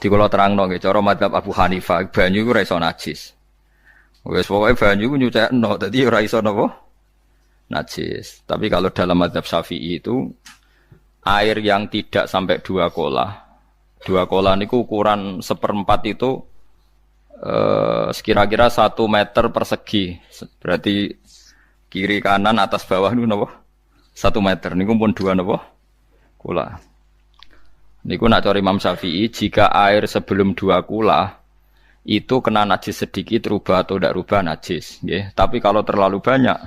Di kula terangno nggih cara madzhab Abu Hanifah banyu iku ora iso najis. Wis pokoke banyu ku nyucekno dadi ora iso napa najis. Tapi kalau dalam madzhab Syafi'i itu air yang tidak sampai 2 kolah. 2 kolah niku ukuran 1/4 itu sekira-kira 1 meter persegi. Berarti kiri kanan atas bawah niku napa? 1 meter. Niku pun 2 napa? Kolah. Niku nak cara Imam Syafi'i jika air sebelum 2 kolah itu kena najis sedikit rubah atau tidak rubah najis, nggih. Tapi kalau terlalu banyak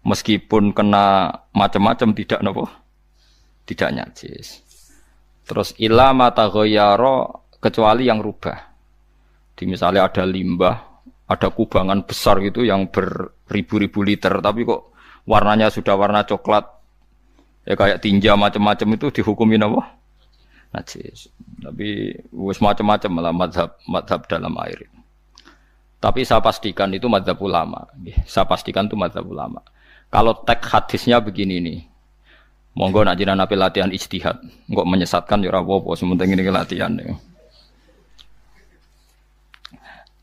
meskipun kena macam-macam tidak napa? Tidak najis. Terus ila mata ghayyara kecuali yang rubah. Di misalnya ada limbah, ada kubangan besar gitu yang beribu-ribu liter tapi kok warnanya sudah warna coklat. Ya kayak tinja macam-macam itu dihukumin apa? Najis. Tapi wis macam-macam malah mazhab dalam air. Tapi saya pastikan itu mazhab ulama. Saya pastikan itu mazhab ulama. Kalau teks hadisnya begini nih. Monggo nak jenengan ape latihan ijtihad. Engko menyesatkan ya ora apa-apa, sementing ini latihan ya.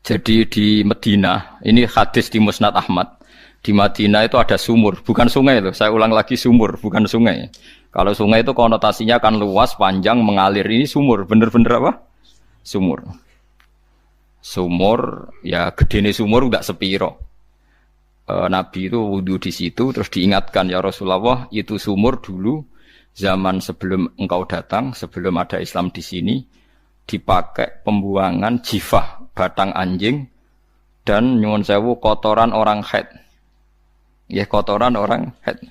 Jadi di Madinah, ini hadis di Musnad Ahmad. Di Madinah itu ada sumur, bukan sungai loh. Saya ulang lagi sumur, bukan sungai. Kalau sungai itu konotasinya kan luas, panjang, mengalir. Ini sumur, bener-bener apa? Sumur. Sumur, ya gedene sumur enggak sepiro. Nabi itu wudu di situ, terus diingatkan ya Rasulullah, itu sumur dulu zaman sebelum engkau datang, sebelum ada Islam di sini, dipakai pembuangan jifah, batang anjing, dan nyuwun sewu kotoran orang haid. Ya kotoran orang haid.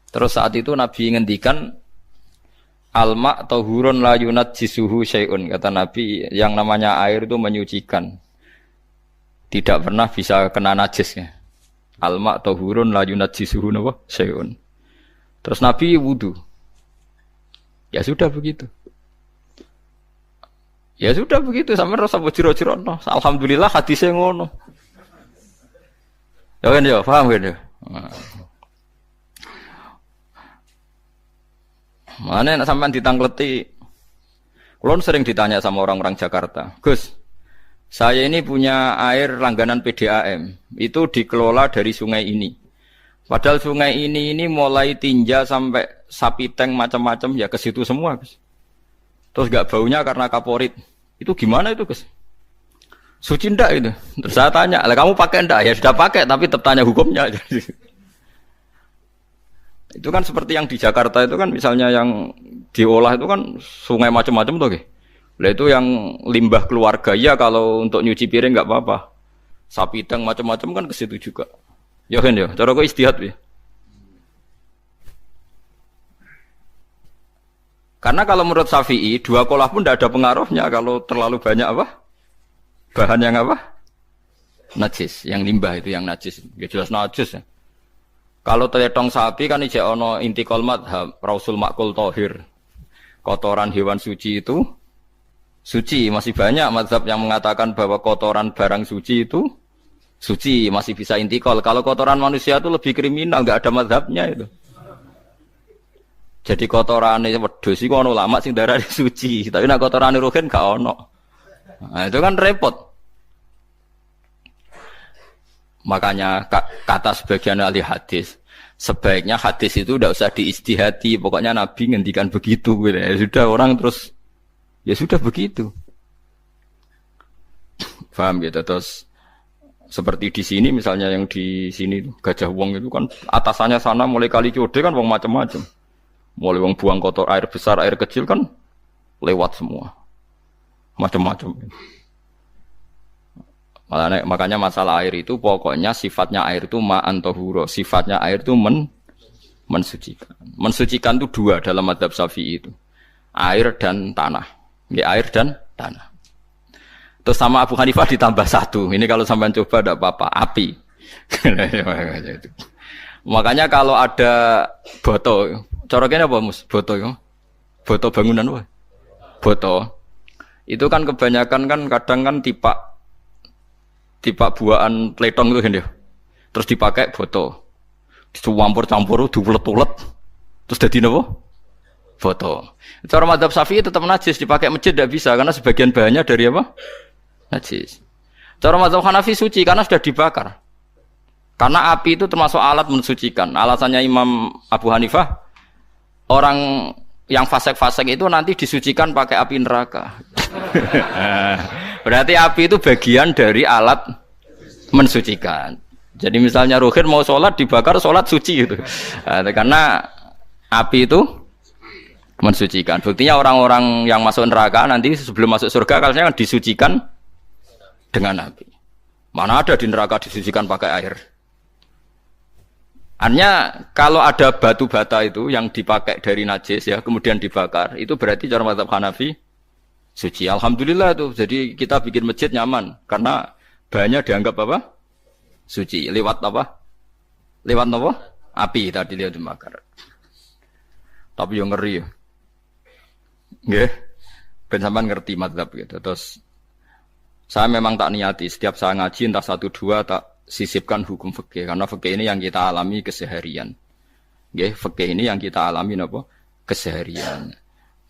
Terus saat itu Nabi ngendikan alma tahurun la yunajjisuhu syai'un. Kata Nabi, yang namanya air itu menyucikan. Tidak pernah bisa kena najisnya. Alma tahurun la yunajjisuhu syai'un. Terus Nabi wudu. Ya sudah begitu. Ya sudah begitu sampai rasa bojiro-jiro no. Alhamdulillah hadisnya ngono. Ya kan ya, paham kan ya? Mana nak sampean ditangkleti. Kulon sering ditanya sama orang-orang Jakarta, Gus, saya ini punya air langganan PDAM, itu dikelola dari sungai ini. Padahal sungai ini mulai tinja sampai sapi tank macam-macam ya ke situ semua, Gus. Terus gak baunya karena kaporit. Itu gimana itu, Gus? Suci ndak itu? Terus saya tanya, lah kamu pakai ndak? Ya sudah pakai, tapi tetap tanya hukumnya. Itu kan seperti yang di Jakarta itu kan misalnya yang diolah itu kan sungai macam-macam tuh, gitu. Lah itu yang limbah keluarga ya kalau untuk nyuci piring nggak apa-apa. Sapi tank macam-macam kan ke situ juga. Ya kan ya, cara kok istihad ya. Karena kalau menurut Syafi'i 2 kolah pun tidak ada pengaruhnya kalau terlalu banyak apa? Bahan yang apa? Najis, yang limbah itu yang najis. Ya jelas najis ya. Kalau teletong sapi kan ijek ono intikal madhab, rausul makul tohir. Kotoran hewan suci itu suci. Masih banyak madhab yang mengatakan bahwa kotoran barang suci itu suci, masih bisa intikal. Kalau kotoran manusia itu lebih kriminal, nggak ada madhabnya itu. Jadi kotoran wedhus iku ono ulama sing darani suci, tapi nek kotoran ruhin gak ono. Nah, itu kan repot. Makanya kata sebagian ahli hadis, sebaiknya hadis itu tidak usah diistihati, pokoknya Nabi ngendikan begitu gitu. Ya sudah orang terus ya sudah begitu. Paham gitu. Terus seperti di sini misalnya yang di sini Gajah Wong itu kan atasannya sana mulai kali Code kan wong macam-macam. Mulai wong buang kotor air besar, air kecil kan lewat semua. Macam-macam. Makanya masalah air itu pokoknya sifatnya air itu ma'an tahura, sifatnya air itu mensucikan. Mensucikan itu 2 dalam mazhab Syafi'i itu. Air dan tanah. Ya, air dan tanah. Terus sama Abu Hanifah ditambah 1. Ini kalau sampean coba tidak apa-apa, api. Makanya kalau ada boto, coroknya apa Mus? Boto ya. Boto bangunan apa? Boto. Itu kan kebanyakan kan kadang kan tipak buahan pletong itu kan ya. Terus dipakai boto. Dicampur-campur diulet-ulet. Terus dadi napa? foto. Cara madzhab Syafi'i tetap najis, dipakai masjid tidak bisa karena sebagian bahannya dari apa? Najis. Cara madzhab Hanafi suci karena sudah dibakar. Karena api itu termasuk alat mensucikan. Alasannya Imam Abu Hanifah, orang yang fasik-fasik itu nanti disucikan pakai api neraka. Berarti api itu bagian dari alat mensucikan. Jadi misalnya Ruhin mau sholat dibakar, sholat suci itu. Karena api itu mensucikan. Buktinya orang-orang yang masuk neraka nanti sebelum masuk surga kalanya disucikan dengan api. Mana ada di neraka disucikan pakai air? Artinya kalau ada batu bata itu yang dipakai dari najis ya kemudian dibakar, itu berarti cara mazhab Hanafi suci. Alhamdulillah tuh. Jadi kita bikin masjid nyaman karena bahannya dianggap apa? Suci. Lewat apa? Lewat apa? Api tadi dia dibakar. Tapi yang ngeri ya. Nggih. Ben sampean ngerti mazhab gitu. Terus saya memang tak niati setiap saya ngaji entah 1 2 tak sisipkan hukum fikih karena fikih ini yang kita alami keseharian. Nggih, fikih ini yang kita alami napa? Keseharian.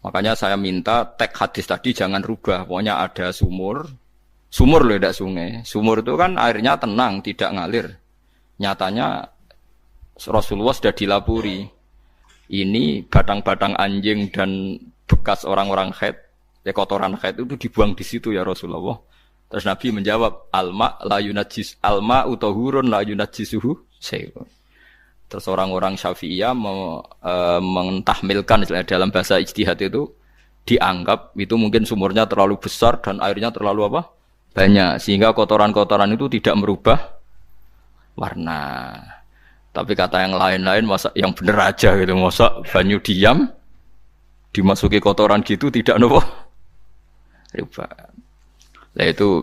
Makanya saya minta teks hadis tadi jangan rubah. Pokoknya ada sumur loh, tidak sungai. Sumur itu kan airnya tenang, tidak ngalir. Nyatanya Rasulullah sudah dilapuri. Ini batang-batang anjing dan bekas orang-orang haid, kotoran haid itu dibuang di situ ya Rasulullah. Terus Nabi menjawab, alma la yunajjis alma utahurun la yunajjisuhu syai'un. Terus orang-orang Syafi'iyah mentahmilkan dalam bahasa ijtihad itu dianggap itu mungkin sumurnya terlalu besar dan airnya terlalu apa? Banyak sehingga kotoran-kotoran itu tidak merubah warna. Tapi kata yang lain-lain masa yang bener aja gitu, masa banyu diam dimasuki kotoran gitu tidak nopo rubah. Nah itu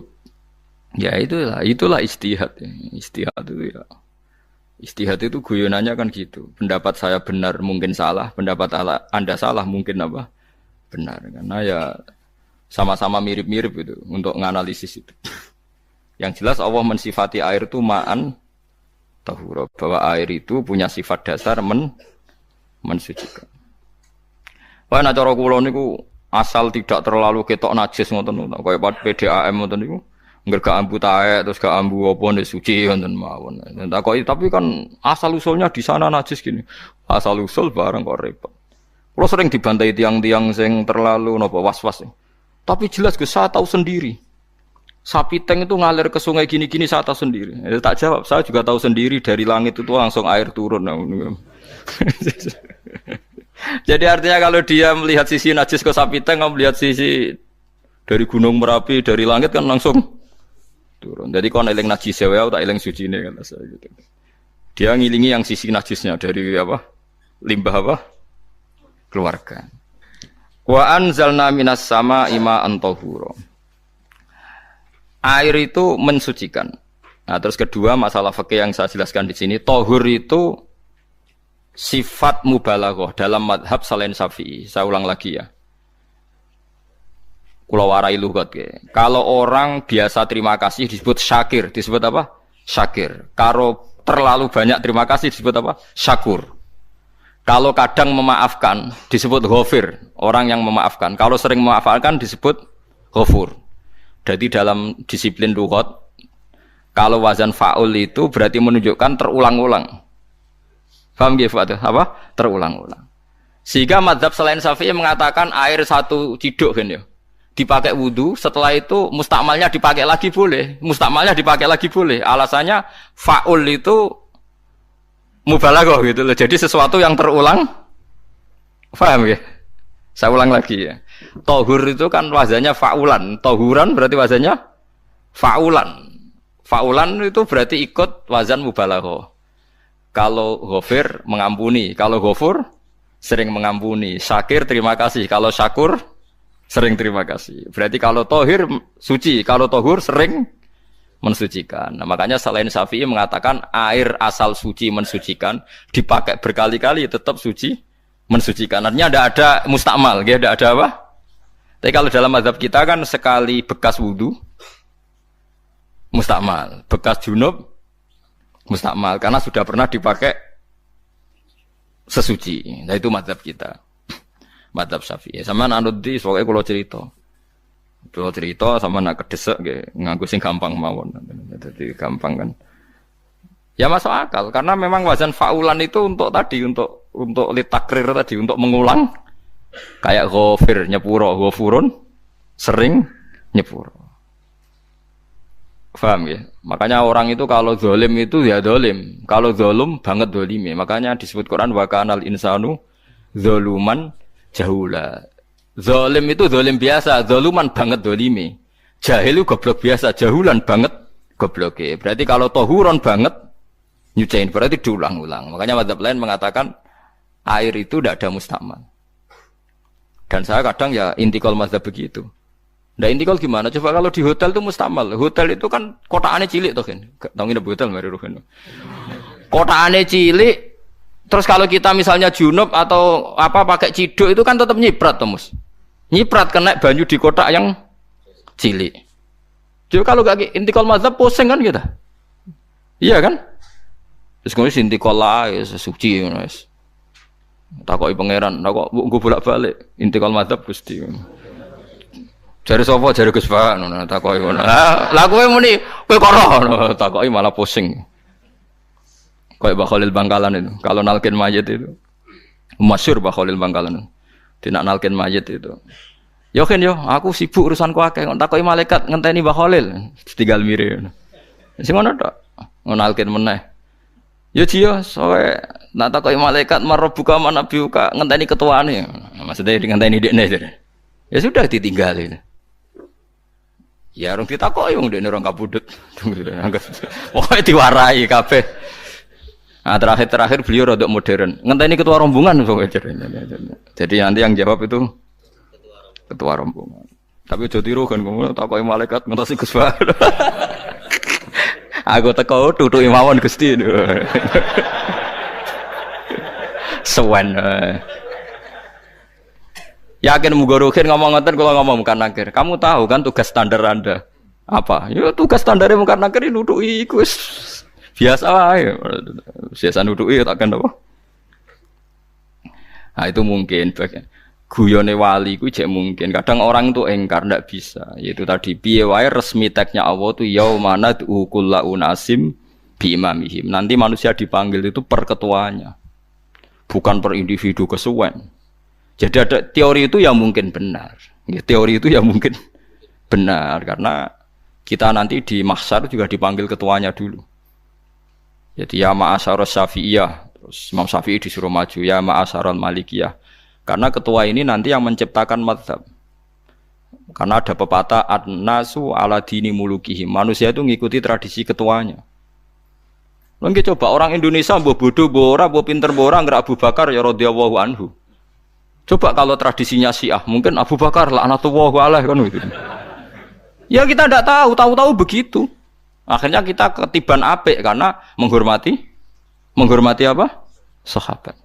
ya itulah ijtihad. Ijtihad itu ya. Ijtihad itu guyonannya kan gitu. Pendapat saya benar mungkin salah, pendapat Anda salah mungkin apa? Benar. Karena ya sama-sama mirip-mirip itu untuk menganalisis itu. Yang jelas Allah mensifati air itu ma'an tahura, bahwa air itu punya sifat dasar mensucikan. Wah, nah cara kula niku asal tidak terlalu ketok najis ngoten niku. Kaya PDAM ngoten niku. Engger gak ambu taek terus gak ambu apa nek suci ngoten mawon. Tapi kan asal usulnya di sana najis gini. Asal usul bareng kok repot. Kula sering dibantai tiang-tiang sing terlalu napa was-was. Tapi jelas saya tahu sendiri. Sapi teng itu ngalir ke sungai gini-gini saya tahu sendiri. Tak jawab, saya juga tahu sendiri dari langit itu langsung air turun. Jadi artinya kalau dia melihat sisi najis ke sapi teng, melihat sisi dari gunung Merapi, dari langit kan langsung turun. Jadi kalau eling najis ya, tak eling suci ini kan saya gitu. Dia ngilingi yang sisi najisnya dari apa? Limbah apa? Keluarga. Wa anzalna minas sama ima antahuro. Air itu mensucikan. Nah, terus kedua masalah fikih yang saya jelaskan di sini, tahur itu sifat mubalaghah dalam madhab selain Syafi'i. Saya ulang lagi ya. Kula warai lugat ya. Kalau orang biasa terima kasih disebut syakir, disebut apa? Syakir. Kalau terlalu banyak terima kasih disebut apa? Syakur. Kalau kadang memaafkan disebut ghafir, orang yang memaafkan. Kalau sering memaafkan disebut ghafur. Jadi dalam disiplin lughat, kalau wazan fa'ul itu berarti menunjukkan terulang-ulang. Paham nggih Pak? Apa? Terulang-ulang. Sehingga mazhab selain Syafi'i mengatakan air satu ciduk kan ya. Dipakai wudu, setelah itu mustakmalnya dipakai lagi boleh. Mustakmalnya dipakai lagi boleh. Alasannya fa'ul itu mubalaghah gitu loh. Jadi sesuatu yang terulang. Paham ya? Saya ulang lagi ya. Tahur itu kan wazannya fa'ulan. Tahuran berarti wazannya fa'ulan. Fa'ulan itu berarti ikut wazan mubalaghah. Kalau ghafir mengampuni, kalau ghafur sering mengampuni. Syakir terima kasih, kalau syakur sering terima kasih. Berarti kalau tahir suci, kalau tahur sering mensucikan. Nah, makanya selain Syafi'i mengatakan air asal suci mensucikan, dipakai berkali-kali tetap suci mensucikan. Artinya tidak ada mustakmal, ya, tidak ada apa? Tapi kalau dalam mazhab kita kan sekali bekas wudu mustakmal, bekas junub mustakmal karena sudah pernah dipakai sesuci. Nah itu mazhab kita. Madzhab Syafi'i. Sampeyan anut di pokoke kula cerita. Kula cerita sama nak kedesek nggih nganggo sing gampang mawon. Dadi gampang kan. Ya masuk akal karena memang wazan faulan itu untuk tadi untuk litakrir tadi untuk mengulang kayak ghafir nyepuro ghafurun sering nyepuro. Paham ya? Makanya orang itu kalau zalim itu ya zalim, kalau zalum banget zalime. Makanya disebut Quran wa kanal insanu zaluman jahula. Zalim itu zalim biasa, zaluman banget zalime. Jahil itu goblok biasa, jahulan banget gobloke. Berarti kalau tohuron banget nyuciin berarti diulang-ulang. Makanya mazhab lain mengatakan air itu tidak ada mustamal. Dan saya kadang ya intikal mazhab begitu. Nah intikal gimana? Coba kalau di hotel itu mustamal. Hotel itu kan kotaannya cilik tuh kan. Tahu nggak hotel mari ruhen. Kotaannya cilik. Terus kalau kita misalnya junub atau apa pakai ciduk itu kan tetap nyiprat tuh mus. Nyiprat kena banyu di kotak yang cilik. Jadi kalau gak intikal mazhab pusing kan kita. Iya kan? Terus kemudian intikal lah suci mas. Takoki pangeran, kok gue bolak-balik intikal mazhab Gusti. Jare sapa jare Gus Pak ngono takoki ngono. Lah kowe muni kowe kok ora takoki malah pusing. Kayak Mbah Khalil Bangkalan itu. Kalau nalkin mayit itu masyhur Mbah Khalil Bangkalan. Tidak nalkin mayit itu. Yo kan yo, aku sibuk urusanku akeh. Kok takoki malaikat ngenteni Mbah Khalil. Tinggal mire. Sing ngono tok. Nalkin meneh. Ya dia, soalnya nak takoki malaikat marbuka manabiuka ngenteni ketuane. Maksudnya ngenteni dekne. Ya sudah ditinggalin. Ya orang ditakoki wong dekne orang kabudut. Pokoke diwarai kabeh. Nah, terakhir beliau rodok modern. Ngenteni ketua rombongan pokoknya. Jadi nanti yang jawab itu ketua rombongan. Tapi aja tiru kan kamu takoki malaikat ngentosi Gus Pak. Aku teko tutuki mawon Gusti. Sewen. Yakin mugorokin ngomong ngoten kula ngomong Munkar Nakir. Kamu tahu kan tugas standar Anda apa? Ya tugas standare Munkar Nakir nutuki iku wis biasa wae. Biasa nutuki tak kan apa? Nah itu mungkin guyone wali ku jek mungkin. Kadang orang itu engkar ndak bisa. Yaitu tadi piye wae resmi teksnya Allah tu yaumana kullu unasim bi imamihim. Nanti manusia dipanggil itu per ketuanya. Bukan per individu kesuwen. Jadi ada teori itu yang mungkin benar. Ya, teori itu yang mungkin benar karena kita nanti di mahsyar juga dipanggil ketuanya dulu. Jadi ya ma'asyarus Syafi'iyah, terus Imam Syafi'i disuruh maju ya ma'asyarul Malikiyah. Karena ketua ini nanti yang menciptakan mazhab. Karena ada pepatah an-nasu ala dini mulukihim. Manusia itu ngikuti tradisi ketuanya. Lagi coba orang Indonesia mbah bodoh mbah ora, mbah pinter mbah ora ngger Abu Bakar ya radhiyallahu anhu. Coba kalau tradisinya Syiah, mungkin Abu Bakar laknatullah alaih kan gitu. Ya kita tidak tahu begitu. Akhirnya kita ketiban apik karena menghormati apa? Sahabat.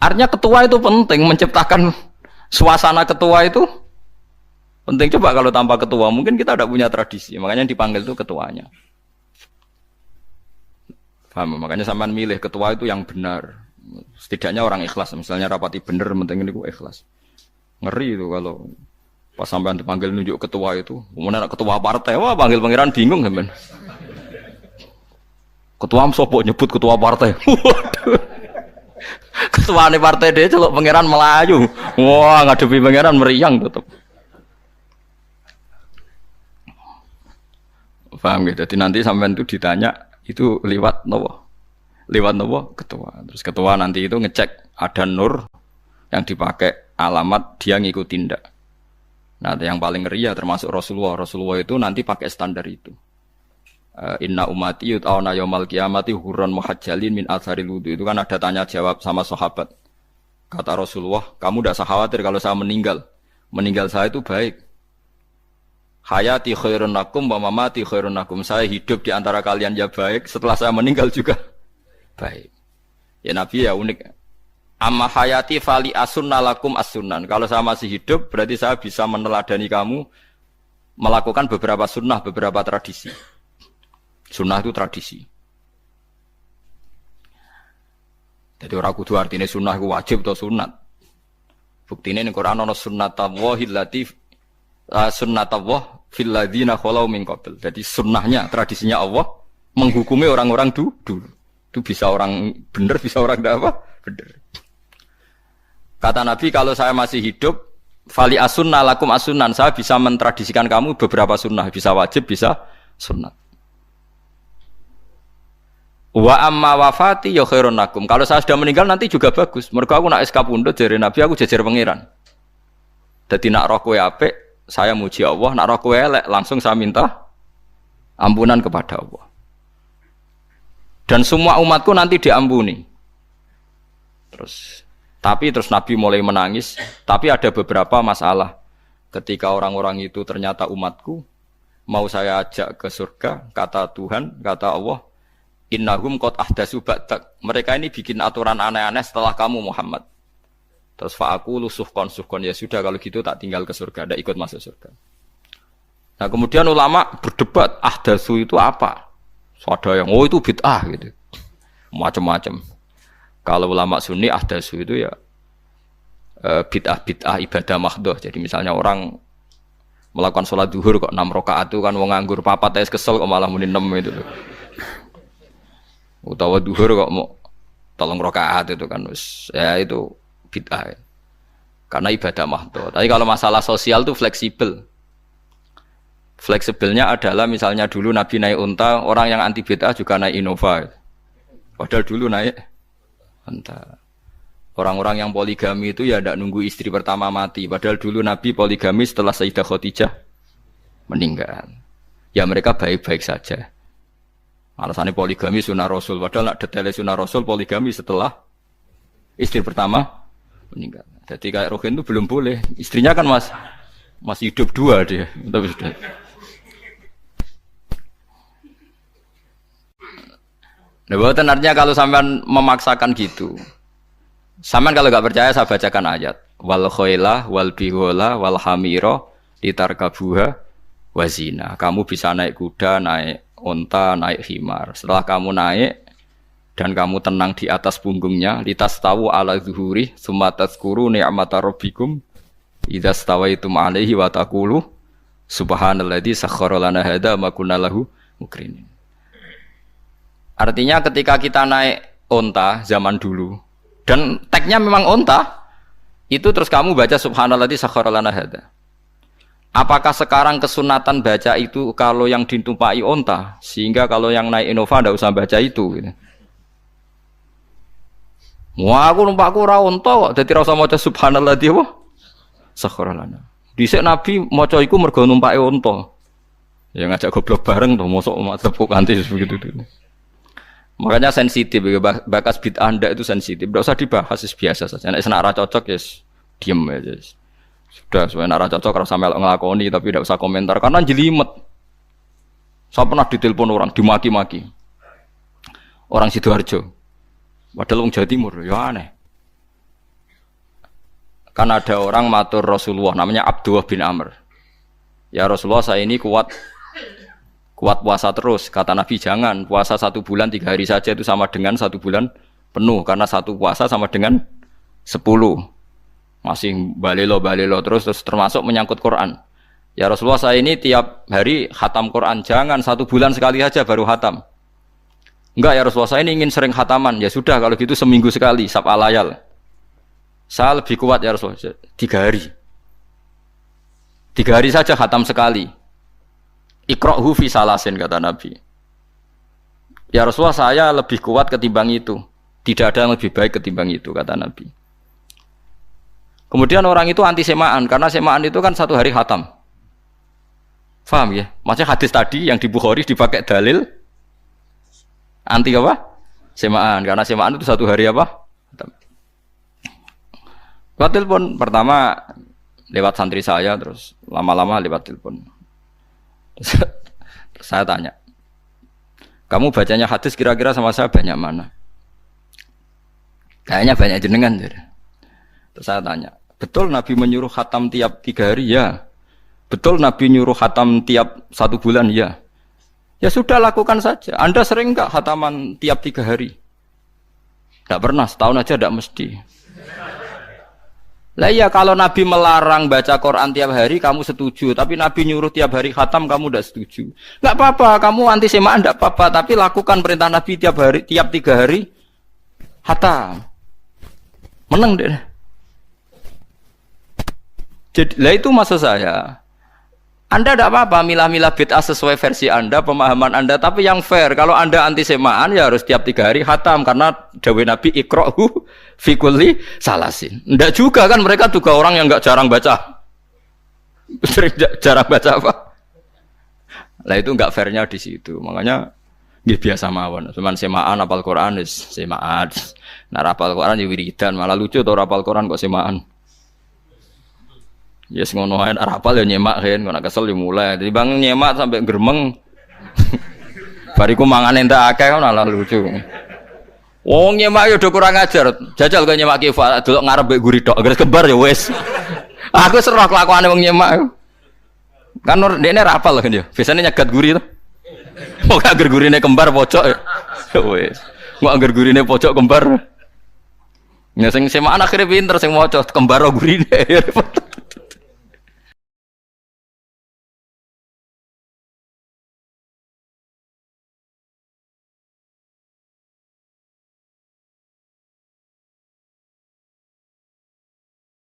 Artinya ketua itu penting, menciptakan suasana ketua itu penting. Coba kalau tanpa ketua, mungkin kita tidak punya tradisi. Makanya dipanggil itu ketuanya. Paham? Makanya sampean milih ketua itu yang benar. Setidaknya orang ikhlas. Misalnya rapati bener, penting ini ikhlas. Ngeri itu kalau pas sampean dipanggil nunjuk ketua itu. Kemudian ketua partai, wah panggil pangeran bingung sampean. Ketua sopo nyebut ketua partai. Waduh. Ketuane partai dia celuk pangeran Melayu. Wah, ngadepi pangeran meriang tetep. Paham gitu. Jadi nanti sampean itu ditanya itu lewat nopo? Lewat nopo? Ketua. Terus ketua nanti itu ngecek ada nur yang dipakai alamat dia ngikutin ndak. Nah, yang paling ngeri ya termasuk Rasulullah. Rasulullah itu nanti pakai standar itu. Inna umati yut'auna yaumal qiyamati hurran muhajjalin min atharil wudu. Itu kan ada tanya jawab sama sahabat. Kata Rasulullah, kamu tidak usah khawatir kalau saya meninggal. Meninggal saya itu baik. Hayati khairun lakum wa mamati khairun lakum. Saya hidup di antara kalian ya baik, setelah saya meninggal juga baik. Ya Nabi ya unik. Amma hayati fali asunna lakum as-sunan. Kalau saya masih hidup berarti saya bisa meneladani kamu melakukan beberapa sunnah, beberapa tradisi. Sunnah itu tradisi. Jadi ora kudu artine sunnah iku wajib atau sunat. Buktine ning Quran ana sunnatullahi allati sunnatullah fil ladzina khalau min qabl. Jadi sunnahnya, tradisinya Allah menghukumi orang-orang dulu. Itu bisa orang benar, bisa orang tidak apa? Benar. Kata Nabi, kalau saya masih hidup, fali asunna lakum asunan, saya bisa mentradisikan kamu beberapa sunnah, bisa wajib, bisa sunat. Wa amma wafati ya khairun lakum. Kalau saya sudah meninggal nanti juga bagus. Mergo aku nak SK pundhut jare Nabi, aku jejer pangeran. Dadi nak roh kowe apik, saya muji Allah, nak roh kowe elek langsung saya minta ampunan kepada Allah. Dan semua umatku nanti diampuni. Terus Nabi mulai menangis, tapi ada beberapa masalah. Ketika orang-orang itu ternyata umatku, mau saya ajak ke surga, kata Tuhan, kata Allah, innahum qad ahdatsu ba'dak. Mereka ini bikin aturan aneh-aneh setelah kamu Muhammad. Terus fa'aqulu suhqan, ya sudah kalau gitu tak tinggal ke surga, tidak ikut masuk surga. Nah, kemudian ulama berdebat, ahdatsu itu apa? Ada yang itu bid'ah gitu. Macam-macam. Kalau ulama sunni ahdatsu itu ya bid'ah ibadah mahdhah. Jadi misalnya orang melakukan sholat zuhur kok 6 rakaat itu kan wong nganggur papat ae kesel kok malah muni 6 itu loh. Utawa zuhur kok mau 3 rakaat itu kan ya itu bid'ah. Karena ibadah mahdhah. Tapi kalau masalah sosial itu fleksibel. Fleksibelnya adalah misalnya dulu Nabi naik unta, orang yang anti bid'ah juga naik Innova. Padahal dulu naik unta. Orang-orang yang poligami itu ya tidak nunggu istri pertama mati. Padahal dulu Nabi poligami setelah Sayyidah Khadijah meninggal. Ya mereka baik-baik saja. Alasannya poligami sunnah Rasul. Padahal nak detailnya sunnah Rasul poligami setelah istri pertama meninggal. Jadi kayak Rohin itu belum boleh. Istrinya kan masih hidup 2 dia. Tapi sudah. Nah, bahwa artinya kalau sampean memaksakan gitu, sampean kalau nggak percaya saya bacakan ayat. Wal khailah wal bighola wal hamira litarkabuha wazina. Kamu bisa naik kuda, naik unta, naik himar. Setelah kamu naik dan kamu tenang di atas punggungnya, litastawu ala zuhuri, summa tazkuru ni'mata rabbikum idza stawaitum alaihi wa taqulu subhanalladzi sakhkhara lana hadza ma kunna lahu mukrinin. Artinya ketika kita naik unta zaman dulu dan tagnya memang unta, itu terus kamu baca subhanalladzi sakhkhara lana hadza. Apakah sekarang kesunatan baca itu kalau yang ditumpai unta, sehingga kalau yang naik Innova tidak usah baca itu gitu. Wah, aku numpakku ora unta kok, dadi ora usah maca subhanalladzi wa sakhkhara lana. Dhisik Nabi maca iku mergo numpake unta. Ya ngajak goblok bareng to, mosok tepuk kanthi begitu tuh. Makanya sensitif, bakas bid'ah ndak itu sensitif. Tidak usah dibahas, biasa saja. Nek senak ra cocok ya diem aja. Sudah, sebenarnya ra cocok kalau sampai ngelakoni tapi tidak usah komentar karena jelimet. Saya pernah ditelepon orang, dimaki-maki. Orang Sidoarjo. Padahal wong Jawa Timur, ya aneh. Kan ada orang matur Rasulullah namanya Abdullah bin Amr. Ya Rasulullah, saya ini kuat puasa terus, kata Nabi jangan puasa 1 bulan 3 hari saja itu sama dengan 1 bulan penuh karena 1 puasa sama dengan 10 masih balelo terus termasuk menyangkut Quran. Ya Rasulullah, saya ini tiap hari khatam Quran, jangan 1 bulan sekali saja baru khatam. Enggak ya Rasulullah, saya ini ingin sering khataman. Ya sudah kalau gitu seminggu sekali sab'a layal. Saya lebih kuat ya Rasulullah, 3 hari 3 hari saja khatam sekali. Iqra'hu fi salasin, kata Nabi. Ya Rasulullah, saya lebih kuat ketimbang itu. Tidak ada yang lebih baik ketimbang itu, kata Nabi. Kemudian orang itu anti semaan, karena semaan itu kan 1 hari khatam. Faham ya? Maksudnya hadis tadi yang di Bukhari dipakai dalil anti apa? Semaan, karena semaan itu 1 hari apa? Khatam. Lewat telepon, pertama lewat santri saya, terus lama-lama lewat telepon. Terus saya tanya, kamu bacanya hadis kira-kira sama saya banyak mana? Kayaknya banyak jenengan. Terus saya tanya, betul Nabi menyuruh khatam tiap 3 hari? Ya. Betul Nabi nyuruh khatam tiap 1 bulan? Ya. Ya sudah, lakukan saja. Anda sering enggak khataman tiap 3 hari? Tidak pernah, setahun aja tidak mesti. Lah iya kalau Nabi melarang baca Quran tiap hari kamu setuju, tapi Nabi nyuruh tiap hari khatam kamu tidak setuju. Enggak apa-apa, kamu anti semaan enggak apa-apa, tapi lakukan perintah Nabi tiap 3 hari khatam. Menang deh. Jadi lah itu maksud saya. Anda tidak apa-apa milah-milah bid'ah sesuai versi Anda, pemahaman Anda, tapi yang fair. Kalau Anda anti semaan ya harus tiap 3 hari khatam karena dawuh Nabi iqra'hu fi kulli salasin. Enggak juga kan mereka juga orang yang enggak jarang baca. Jarang baca apa? Lah itu enggak fairnya di situ. Makanya nggih biasa mawon. Cuman semaan apal Quran wis semaan. Nah apal Quran ya wiridan, malah lucu to apal Quran kok semaan. Yes ngono ae rapal ya nyemak kan, kok kesel ya mulai. Jadi bang nyemak sampai geremeng. Bariku mangan entek akeh kan malah lucu. Wong nyemak ya udah kurang ajar. Jajal kok nyemak kifa delok ngarep mbek guri tok, gres kembar ya wis. Aku serah kelakuane wong nyemak. Kan dekne rapal kan ya. Biasane nyegat guri to. Kok agar gurine kembar pojok ya. Wis. Kok agar gurine pojok kembar. Ya sing semakan akhire pinter sing maca kembar gurine.